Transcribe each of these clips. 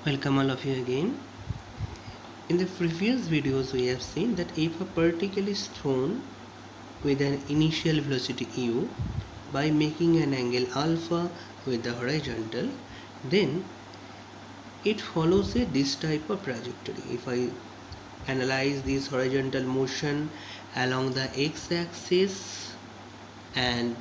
Welcome all of you again. In the previous videos we have seen that if a particle is thrown with an initial velocity u by making an angle alpha with the horizontal, then it follows this type of trajectory. If I analyze this horizontal motion along the x-axis and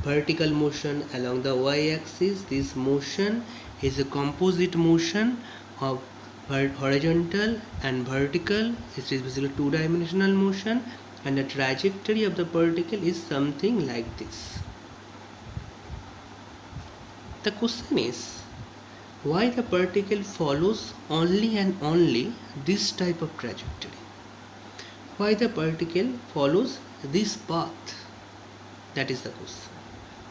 vertical motion along the y-axis, this motion is a composite motion of horizontal and vertical. It is basically two-dimensional motion, and the trajectory of the particle is something like this. The question is why the particle follows only and only this type of trajectory. Why the particle follows this path? That is the question.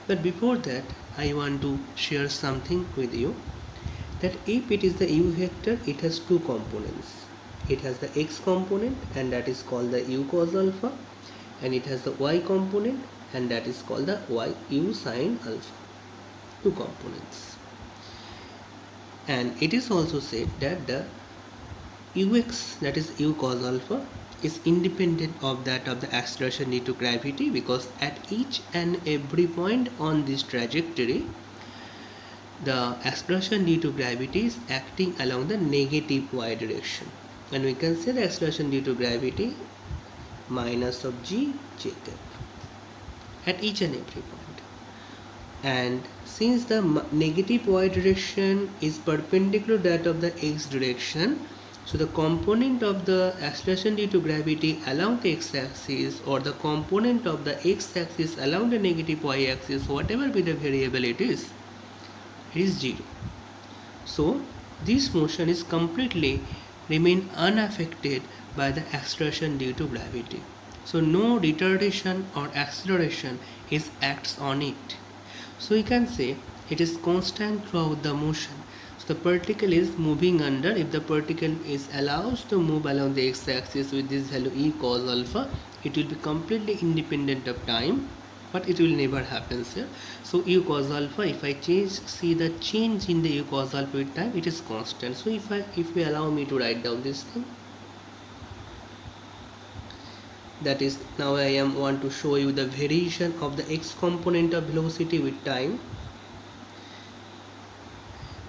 But before that, I want to share something with you, that if it is the u vector, it has two components. It has the x component, and that is called the u cos alpha, and it has the y component, and that is called the u sin alpha. Two components. And it is also said that the ux, that is u cos alpha, is independent of that of the acceleration due to gravity, because at each and every point on this trajectory the acceleration due to gravity is acting along the negative y direction, and we can say the acceleration due to gravity minus of g j cap at each and every point. And since the negative y direction is perpendicular to that of the x direction, so the component of the acceleration due to gravity along the x-axis, or the component of the x-axis along the negative y-axis, whatever be the variable it is 0. So this motion is completely remain unaffected by the acceleration due to gravity. So no retardation or acceleration acts on it. So you can say it is constant throughout the motion. So the particle is moving under. If the particle is allowed to move along the x-axis with this value e cos alpha, it will be completely independent of time, but it will never happen here. So u cos alpha, if I see the change in the u cos alpha with time, it is constant. So if we allow me to write down this thing, that is, now I want to show you the variation of the x component of velocity with time.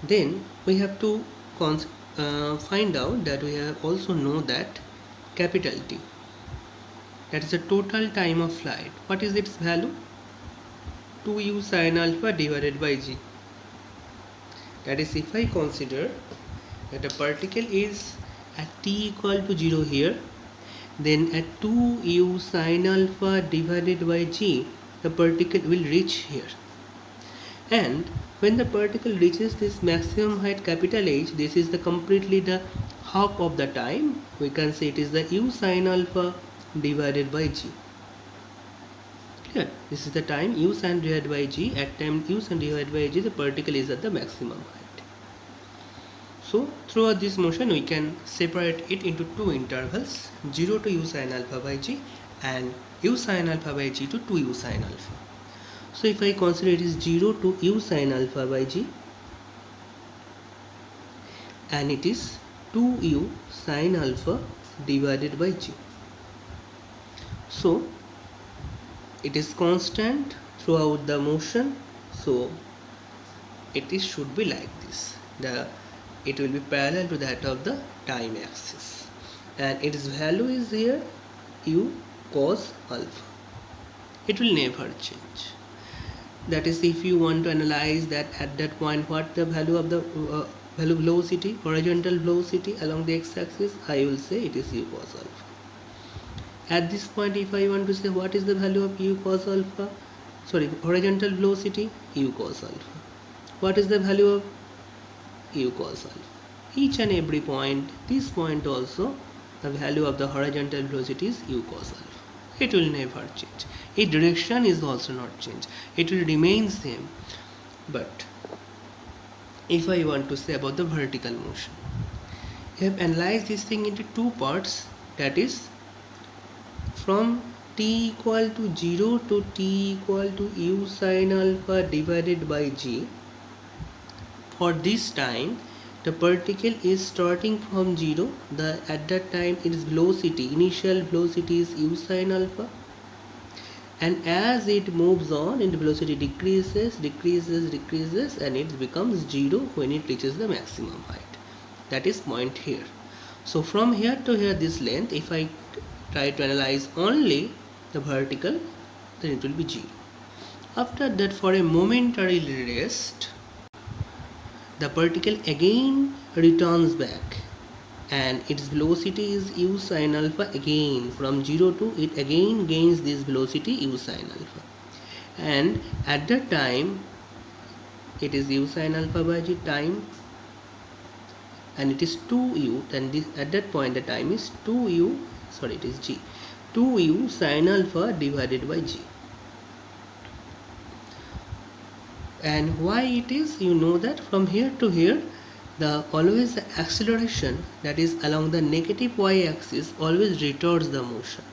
Then we have to find out that we have also know that capital T, that is the total time of flight. What is its value? 2u sin alpha divided by g. That is, if I consider that a particle is at t equal to 0 here, then at 2u sin alpha divided by g, the particle will reach here. And when the particle reaches this maximum height capital H, this is the completely the half of the time. We can say it is the u sin alpha divided by g. Here, this is the time u sin divided by g. At time u sin divided by g, the particle is at the maximum height. So throughout this motion, we can separate it into two intervals: 0 to u sin alpha by g, and u sin alpha by g to 2u sin alpha. So if I consider it is 0 to u sin alpha by g, and it is 2u sin alpha divided by g. So it is constant throughout the motion, so it should be like this. It will be parallel to that of the time axis, and its value is here u cos alpha. It will never change. That is, if you want to analyze that at that point what the value of the value velocity, horizontal velocity along the x-axis, I will say it is u cos alpha. At this point, if I want to say what is the value of u cos alpha, horizontal velocity, u cos alpha. What is the value of u cos alpha? Each and every point, this point also, the value of the horizontal velocity is u cos alpha. It will never change. Its direction is also not change. It will remain same. But if I want to say about the vertical motion, I have analyzed this thing into two parts, that is from t equal to 0 to t equal to u sin alpha divided by g, for this time the particle is starting from 0. At that time its velocity, initial velocity is u sin alpha, and as it moves on its velocity decreases and it becomes 0 when it reaches the maximum height. That is point here. So from here to here this length, if I try to analyze only the vertical, then it will be 0. After that, for a momentary rest, the particle again returns back and its velocity is u sin alpha again. From 0 to it again gains this velocity u sin alpha, and at that time it is u sin alpha by g time, and it is 2u, and at that point the time is 2u, sorry, it is g, 2u sin alpha divided by g. And why it is, you know that from here to here always the acceleration that is along the negative y-axis always retards the motion.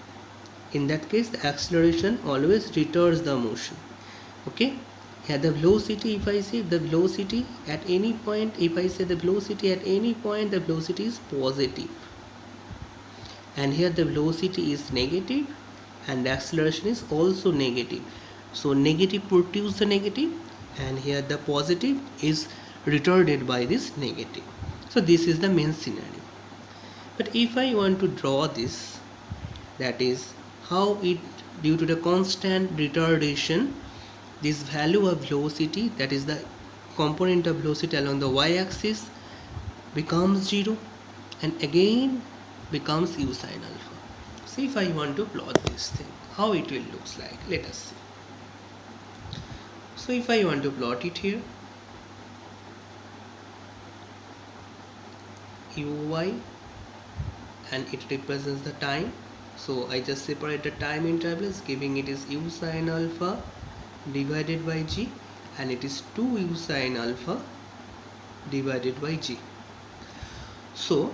In that case the acceleration always retards the motion. Okay, here the velocity, if I say the velocity at any point, if I say the velocity at any point, the velocity is positive, and here the velocity is negative and the acceleration is also negative. So negative produces the negative, and here the positive is retarded by this negative. So this is the main scenario. But if I want to draw this, that is how it, due to the constant retardation, this value of velocity, that is the component of velocity along the y-axis, becomes 0 and again becomes u sin alpha. So if I want to plot this thing, how it will looks like, let us see. So if I want to plot it here, uy, and it represents the time, so I just separate the time intervals, giving it is u sin alpha divided by g, and it is 2u sin alpha divided by g. So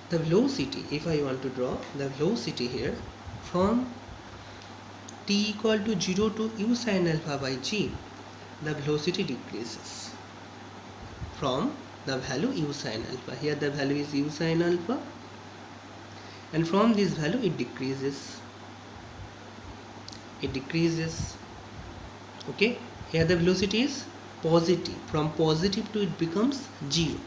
the velocity, if I want to draw the velocity here from t equal to 0 to u sin alpha by g, the velocity decreases from the value u sin alpha. Here the value is u sin alpha, and from this value it decreases. Okay, here the velocity is positive. From positive to it becomes 0.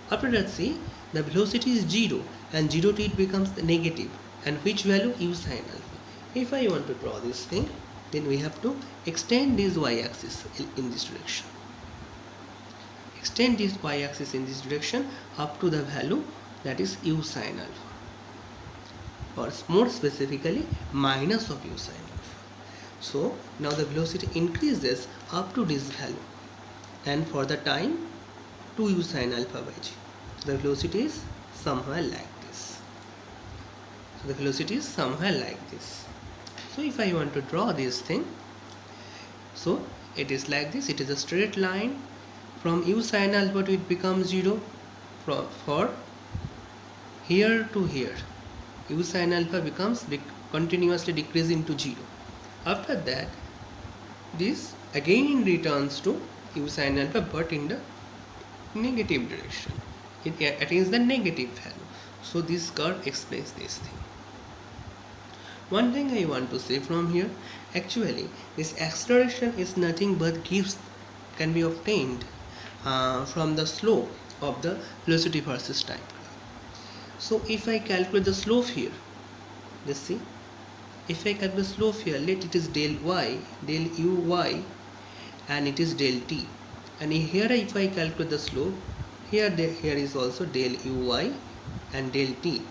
After that, see, the velocity is 0 and 0 to it becomes negative, and which value? U sin alpha. If I want to draw this thing, then we have to extend this y-axis in this direction. Extend this y-axis in this direction up to the value that is u sin alpha, or more specifically minus of u sin alpha. So now the velocity increases up to this value, and for the time 2u sin alpha by g, the velocity is somewhere like this. So the velocity is somewhere like this. So if I want to draw this thing, so it is like this. It is a straight line from u sin alpha to it becomes 0, for here to here u sin alpha becomes continuously decreasing to 0. After that, this again returns to u sin alpha, but in the negative direction. It attains the negative value. So this curve explains this thing. One thing I want to say from here, actually this acceleration is nothing but can be obtained from the slope of the velocity versus time. So if I calculate the slope here, let's see, if I calculate the slope here, let it is del y, del uy, and it is del t, and here if I calculate the slope, here is also del uy and del t,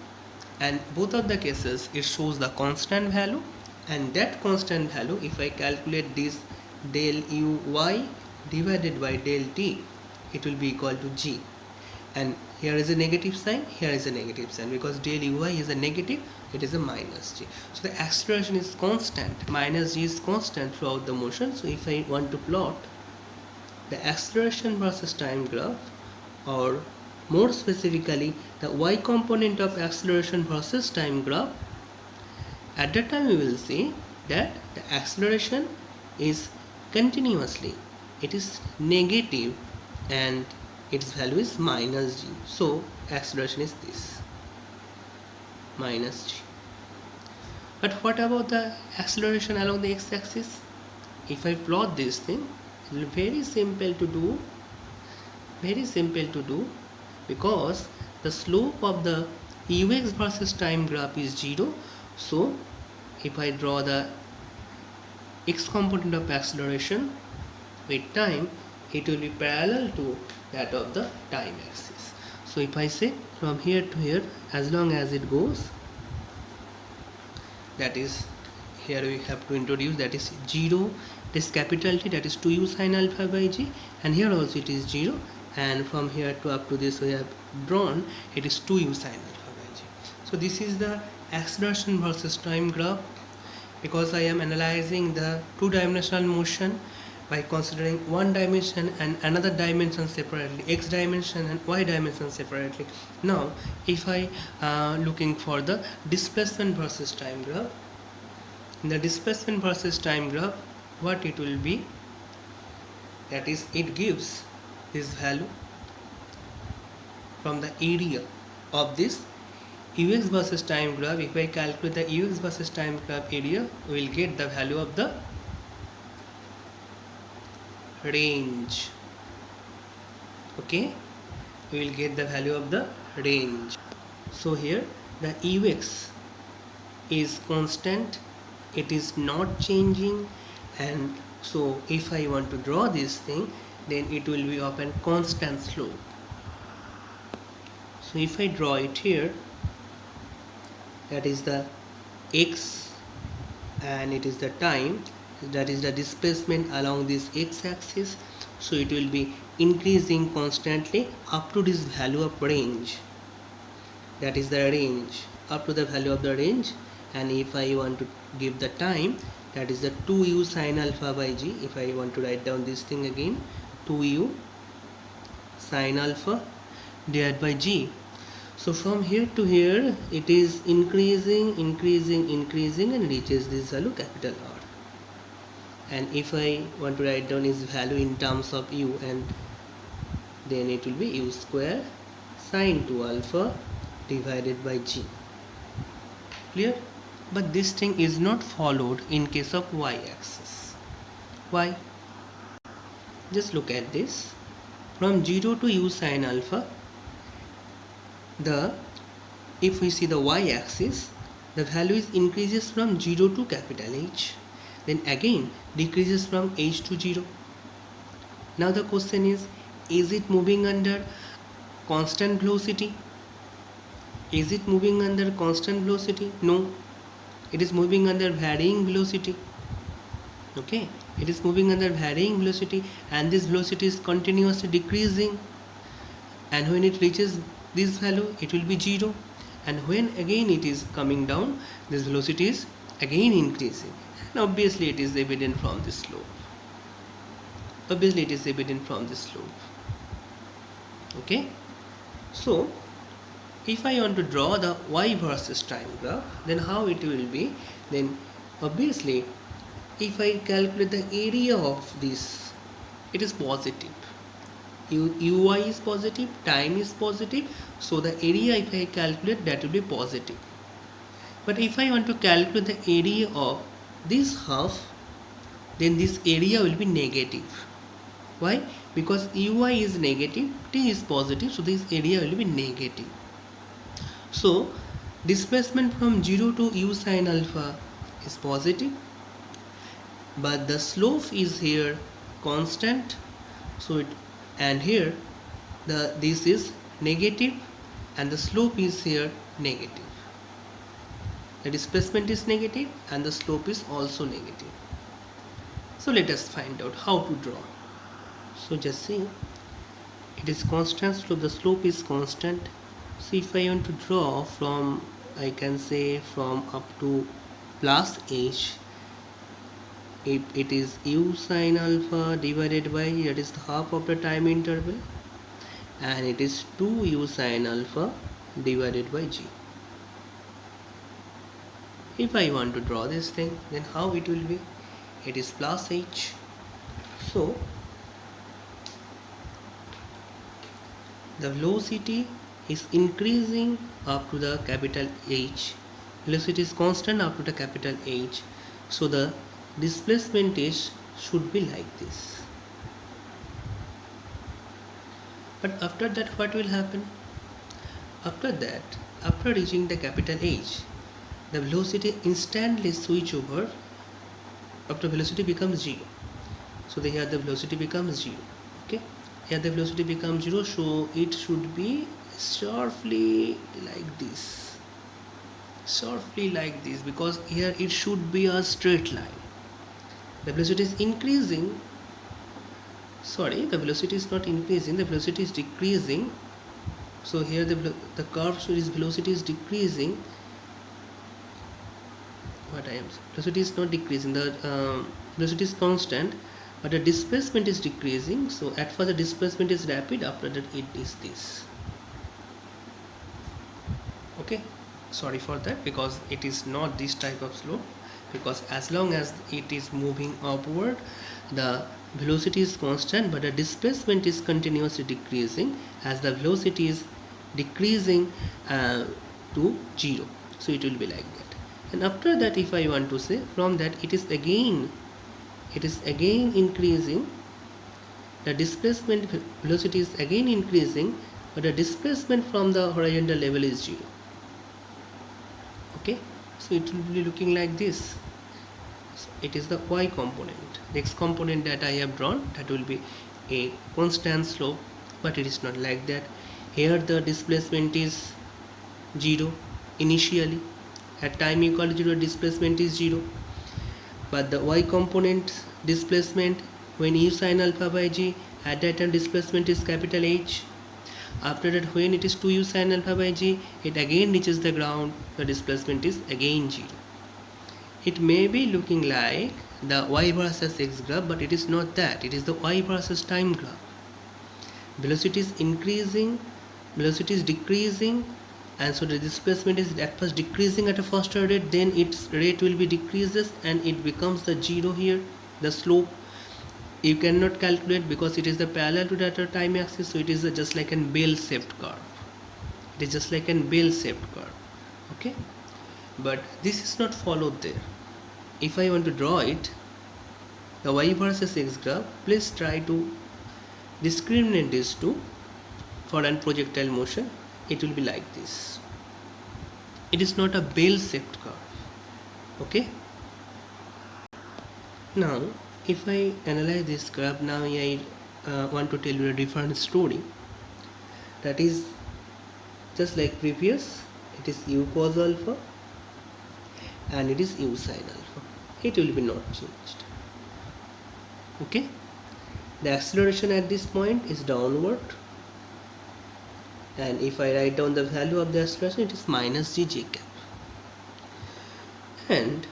and both of the cases it shows the constant value, and that constant value, if I calculate this del uy divided by del t, it will be equal to g, and here is a negative sign, here is a negative sign, because del uy is a negative, it is a minus g. So the acceleration is constant, minus g is constant throughout the motion. So if I want to plot the acceleration versus time graph, or more specifically the y component of acceleration versus time graph, at that time we will see that the acceleration is continuously, it is negative and its value is minus g. So acceleration is this, minus g. But what about the acceleration along the x-axis? If I plot this thing, it will be very simple to do, because the slope of the ux versus time graph is 0. So if I draw the x component of acceleration with time, it will be parallel to that of the time axis. So if I say from here to here, as long as it goes, that is, here we have to introduce, that is 0, this capital T, that is 2u sin alpha by g, and here also it is 0, and from here to up to this we have drawn, it is 2u sin alpha by g. So this is the acceleration versus time graph. Because I am analyzing the two-dimensional motion by considering one dimension and another dimension separately, x dimension and y dimension separately. Now if I looking for the displacement versus time graph, in the displacement versus time graph, what it will be, that is, it gives this value from the area of this ux versus time graph. If I calculate the ux versus time graph area, we will get the value of the range. Okay, we will get the value of the range. So here the ux is constant, it is not changing, and so if I want to draw this thing, then it will be of a constant slope. So if I draw it here, that is the x and it is the time, that is the displacement along this x-axis. So it will be increasing constantly up to this value of range, that is the range, up to the value of the range. And if I want to give the time, that is the 2u sin alpha by g. If I want to write down this thing again, 2u sin alpha divided by g. So from here to here it is increasing and reaches this value capital R. And if I want to write down its value in terms of u, and then it will be u square sin 2 alpha divided by g. Clear? But this thing is not followed in case of y-axis. Why? Just look at this. From 0 to u sin alpha, if we see the y-axis, the value increases from 0 to capital H, then again decreases from H to 0. Now the question is it moving under constant velocity? Is it moving under constant velocity? No, it is moving under varying velocity. Okay, it is moving under varying velocity, and this velocity is continuously decreasing, and when it reaches this value, it will be 0, and when again it is coming down, this velocity is again increasing, and obviously it is evident from this slope. Okay, so if I want to draw the y versus time graph, then how it will be? Then obviously if I calculate the area of this, it is positive. Uy is positive, time is positive, so the area if I calculate, that will be positive. But if I want to calculate the area of this half, then this area will be negative. Why? Because uy is negative, t is positive, so this area will be negative. So displacement from 0 to u sin alpha is positive, but the slope is here constant, so and here this is negative and the slope is here negative. The displacement is negative and the slope is also negative. So let us find out how to draw. So just see, it is constant slope, the slope is constant. So if I want to draw from, I can say from up to plus h, it is u sin alpha divided by, that is the half of the time interval, and it is 2u sin alpha divided by g. If I want to draw this thing, then how it will be? It is plus h. So the velocity is increasing up to the capital H. Velocity is constant up to the capital H. So the displacement is should be like this. But after that, what will happen? After that, after reaching the capital H, the velocity instantly switch over. After velocity becomes 0. So here the velocity becomes 0. Okay. Here the velocity becomes 0. So it should be sharply like this. Sharply like this, because here it should be a straight line. The velocity is increasing. Sorry, the velocity is not increasing. The velocity is decreasing. So here the curve is velocity is decreasing. What I am saying, velocity is not decreasing. The velocity is constant, but the displacement is decreasing. So at first the displacement is rapid. After that it is this. Okay. Sorry for that, because it is not this type of slope. Because as long as it is moving upward, the velocity is constant, but the displacement is continuously decreasing as the velocity is decreasing to 0. So it will be like that. And after that, if I want to say, from that it is again increasing. The displacement velocity is again increasing, but the displacement from the horizontal level is 0. Okay, so it will be looking like this. So it is the y component. The x component that I have drawn, that will be a constant slope, but it is not like that. Here the displacement is 0 initially. At time equal to 0, displacement is 0. But the y component displacement, when u sin alpha by g, at that time displacement is capital H. After that, when it is 2u sin alpha by g, it again reaches the ground. The displacement is again 0. It may be looking like the y versus x graph, but it is not that. It is the y versus time graph. Velocity is increasing, velocity is decreasing, and so the displacement is at first decreasing at a faster rate, then its rate will be decreases and it becomes the 0 here. The slope you cannot calculate because it is the parallel to that time axis, so it is just like a bell-shaped curve. It is just like a bell-shaped curve. Okay, but this is not followed there. If I want to draw it, the y versus x graph, please try to discriminate these two. For an projectile motion, it will be like this. It is not a bell-shaped curve. Okay, now if I analyze this graph, now I want to tell you a different story. That is just like previous. It is u cos alpha and it is u sin alpha. It will be not changed. Okay, the acceleration at this point is downward, and if I write down the value of the acceleration, it is minus g j cap, and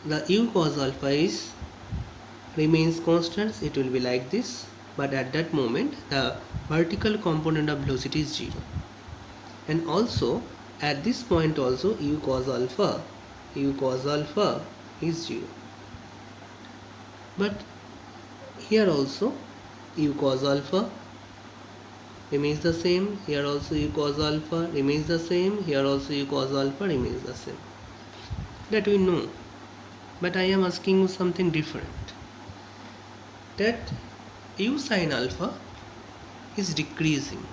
the u cos alpha is remains constant. It will be like this, but at that moment the vertical component of velocity is 0, and also at this point also u cos alpha is 0, but here also u cos alpha remains the same, here also u cos alpha remains the same, here also u cos alpha remains the same. That we know, but I am asking you something different, that u sin alpha is decreasing.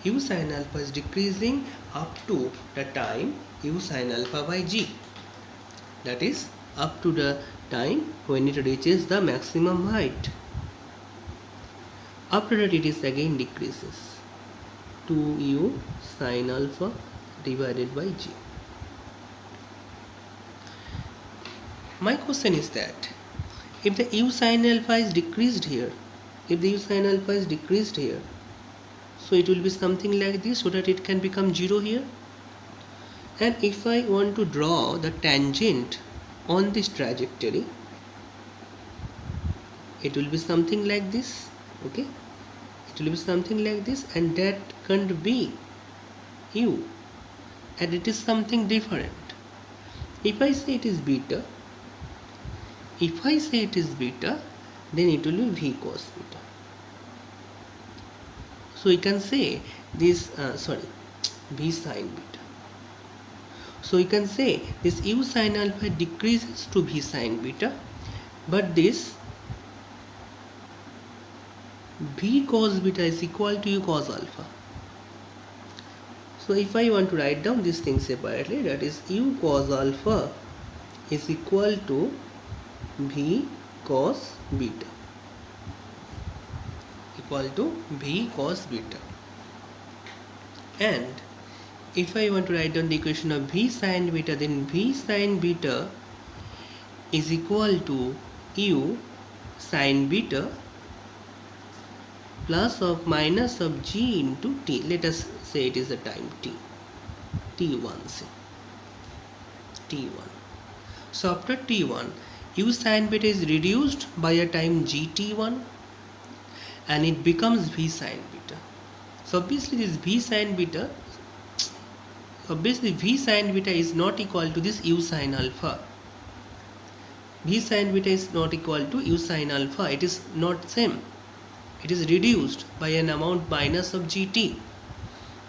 U sin alpha is decreasing up to the time u sin alpha by g, that is up to the time when it reaches the maximum height. After that it is again decreases, 2u sin alpha divided by g. My question is that if the u sin alpha is decreased here, so it will be something like this, so that it can become 0 here. And if I want to draw the tangent on this trajectory, it will be something like this. Okay, it will be something like this, and that can't be u, and it is something different. If I say it is beta, then it will be v cos beta. So we can say this v sine beta. So we can say this u sine alpha decreases to v sine beta, but this v cos beta is equal to u cos alpha. So if I want to write down this thing separately, that is u cos alpha is equal to v cos beta, equal to v cos beta. And if I want to write down the equation of v sin beta, then v sin beta is equal to u sin beta plus of minus of g into t. Let us say it is the time t1, say t1. So after t1, u sin beta is reduced by a time gt1 and it becomes v sin beta. So obviously this v sin beta is not equal to this u sin alpha. V sin beta is not equal to u sin alpha. It is not same. It is reduced by an amount minus of gt.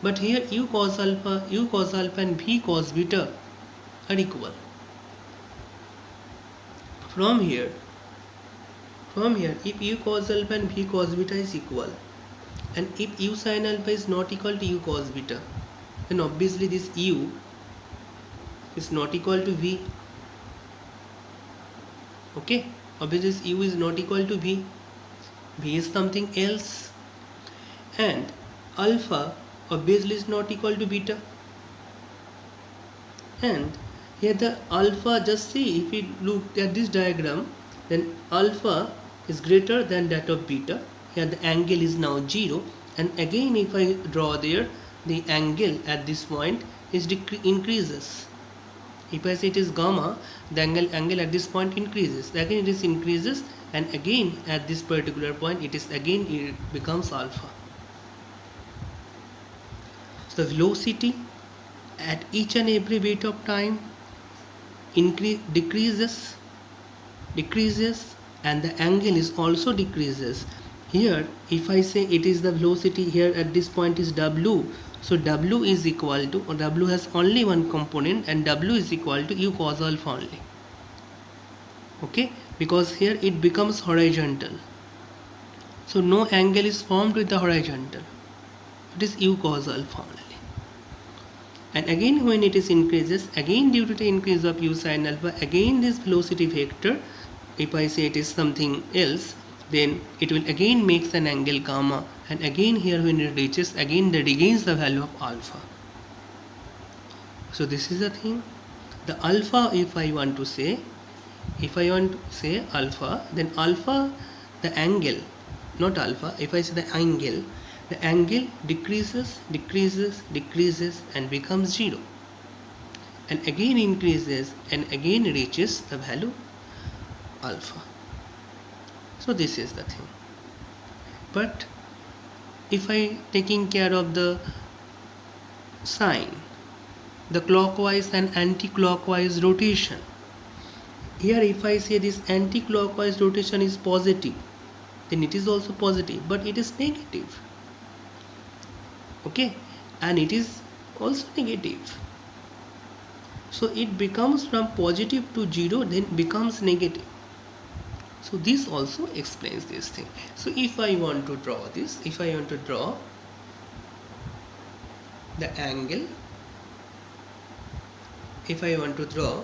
But here u cos alpha and v cos beta are equal. From here, if u cos alpha and v cos beta is equal, and if u sin alpha is not equal to u cos beta, then obviously this u is not equal to v. Okay, obviously this u is not equal to v. V is something else, and alpha obviously is not equal to beta. And here the alpha, just see, if we look at this diagram, then alpha is greater than that of beta. Here the angle is now 0, and again if I draw there, the angle at this point is increases. If I say it is gamma, the angle at this point increases. Again it is increases, and again at this particular point it becomes alpha. So the velocity at each and every bit of time decreases, and the angle is also decreases. Here if I say it is the velocity here at this point is w, so w is equal to, or w has only one component, and w is equal to u cos alpha only. Okay, because here it becomes horizontal, so no angle is formed with the horizontal. It is u cos alpha only. And again when it is increases, again due to the increase of u sin alpha, again this velocity vector, if I say it is something else, then it will again makes an angle gamma, and again here when it reaches, again that regains the value of alpha. So this is the thing. The alpha, if I want to say alpha, then alpha, the angle, not alpha, if I say the angle decreases and becomes 0, and again increases and again reaches the value alpha. So this is the thing. But if I taking care of the sine, the clockwise and anti-clockwise rotation, here if I say this anti-clockwise rotation is positive, then it is also positive, but it is negative. Okay, and it is also negative. So it becomes from positive to 0, then becomes negative. So this also explains this thing. So if I want to draw this, if I want to draw the angle, if I want to draw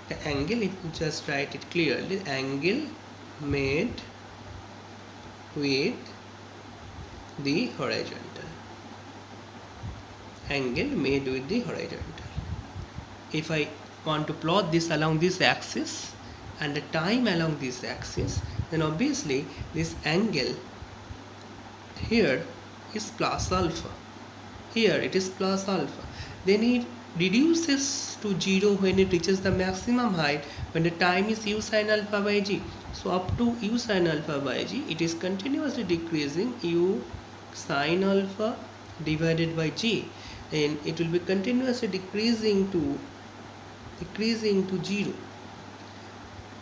the angle, if you just write it clearly, angle made with the horizontal, angle made with the horizontal. If I want to plot this along this axis and the time along this axis, then obviously this angle here is plus alpha, here it is plus alpha, then it reduces to 0 when it reaches the maximum height, when the time is u sin alpha by g. So up to u sin alpha by g, it is continuously decreasing u sin alpha divided by g, and it will be continuously decreasing to 0.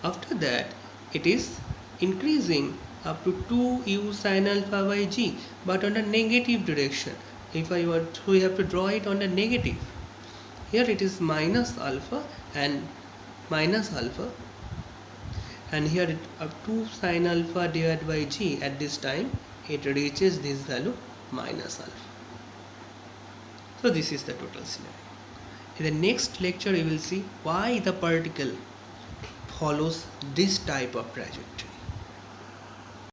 After that it is increasing up to 2u sin alpha by g, but on the negative direction. If I want, so we have to draw it on the negative. Here it is minus alpha, and here it up 2 sin alpha divided by g. At this time it reaches this value minus alpha. So this is the total scenario. In the next lecture we will see why the particle follows this type of trajectory.